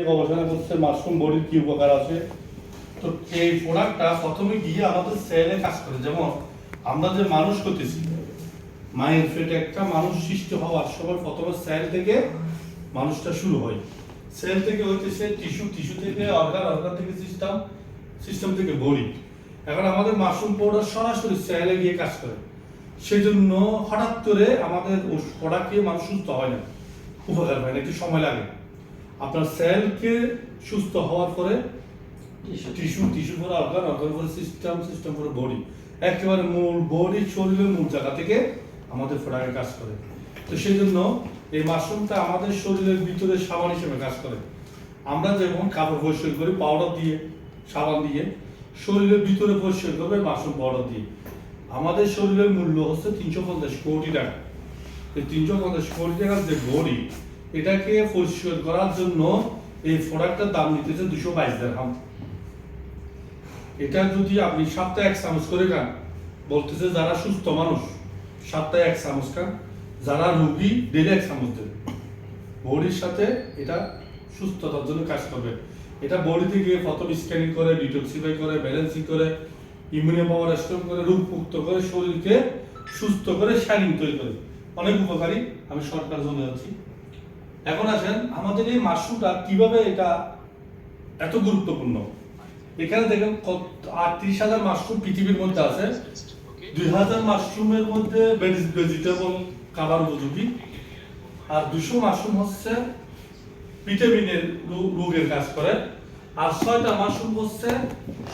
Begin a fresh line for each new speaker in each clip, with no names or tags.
গবেষণা করছে মাশরুম বডির কি উপকার আছে। তো এই প্রোডাক্টটা প্রথমে গিয়ে আমাদের সেলে কাজ করে। যেমন আমরা যে মানুষ করতেছি, মায়ের পেটে একটা মানুষ সৃষ্টি হওয়ার সময় প্রথমে সেল থেকে মানুষটা শুরু হয়। সেল থেকে হইতেছে টিস্যু, টিস্যু থেকে অর্গান, অর্গান থেকে সিস্টেম, সিস্টেম থেকে বডি। এখন আমাদের মাশরুম পাউডার সরাসরি সেলে গিয়ে কাজ করে। সেই জন্য হঠাৎ করে আমাদের প্রোডাক্ট খেয়ে মানুষ সুস্থ হয় না, উপকার হয় না, একটু সময় লাগে। আপনার সেলকে সুস্থ হওয়ার পরে টিস্যু, টিস্যু পরে অর্গান, অর্গান পরে সিস্টেম, সিস্টেম পরে বডি, একেবারে মূল বডি শরীরের মূল জায়গা থেকে আমাদের প্রোডাক্টে কাজ করে। তো সেই জন্য এই মাশরুমটা আমাদের শরীরের ভিতরে সাবান হিসেবে কাজ করে। আমরা যেমন কাপড় পরিষ্কার করি পাউডার দিয়ে, সাবান দিয়ে, শরীরের ভিতরে পরিষ্কার করবে মাশরুম পাউডার দিয়ে। আমাদের শরীরের মূল্য হচ্ছে 350 কোটি টাকা। এই 350 কোটি টাকার যে বডি, এটাকে পরিষ্কার করার জন্য এই প্রোডাক্টটার দাম নিতেছে 222 দিরহাম। এটা যদি আপনি সপ্তাহে 1 চামচ করে খান, বলতেছে যারা সুস্থ মানুষ সপ্তাহে 1 চামচ খান, যারা রোগী ডেলি 1 চামচ দেন। বডির সাথে এটা সুস্থতার জন্য কাজ করবে। এটা বডিতে গিয়ে প্রথম স্ক্যানিং করে, ডিটক্সিফাই করে, ব্যালেন্সিং করে, ইমিউনি পাওয়ার স্ট্রং করে, রোগমুক্ত করে, শরীরকে সুস্থ করে, শাইনিং তৈরি করে। অনেক উপকারী। আমি শর্টকাট চলে যাচ্ছি। এখন আসেন আমাদের এই মাশরুমটা কিভাবে এটা এত গুরুত্বপূর্ণ। এখানে দেখেন 38,000 মাশরুম পৃথিবীর মধ্যে আছে। 2,000 মাশরুমের মধ্যে ভেজিটেবল খাবার উপযোগী, আর 200 মাশরুম হচ্ছে ভিটামিনের রোগের কাজ করে, আর 6টা মাশরুম হচ্ছে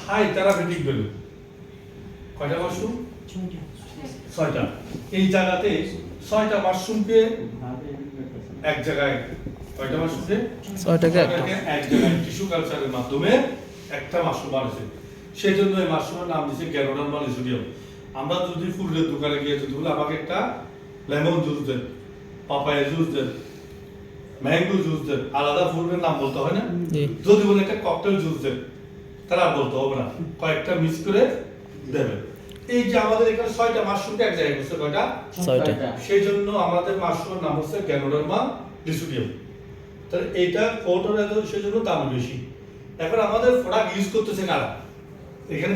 হাই থেরাপিউটিক ভ্যালু। কয়টা মাশরুম? 6টা। এই জায়গাতে 6টা মাশরুমকে এক জায়গায়, কয়টা মাশরুমকে
6টাকে
এক জায়গায় টিস্যু কালচারের মাধ্যমে একটা মাশরুম বানাইছে। সেই জন্য এই মাশরুমের নাম দিয়েছে গ্যানোডার্মা লিসোডিয়াম। আমরা যদি ফুলের দোকানে গিয়ে যদি বলে আমাকে একটা লেমন জুস দেন, পাপায়া জুস দেন, ম্যাঙ্গো জুস দেন, আলাদা ফুলের নাম বলতে হয় না। যদি বলে একটা ককটেল জুস দেন, তারা বলতে হবে না, কয়েকটা মিক্স করে দেবে। এই যে আমাদের এখানে 6টা মাশরুমকে এক জায়গায় বসে, কয়টা?
6টা।
সেই জন্য আমাদের মাশরুমের নাম হচ্ছে গ্যানোডার্মা লিসোডিয়াম। তাহলে এইটা কোটার সেই জন্য দাম বেশি। এখন আমাদের প্রোডাক্ট ইউজ করতেছে কারা? এখানে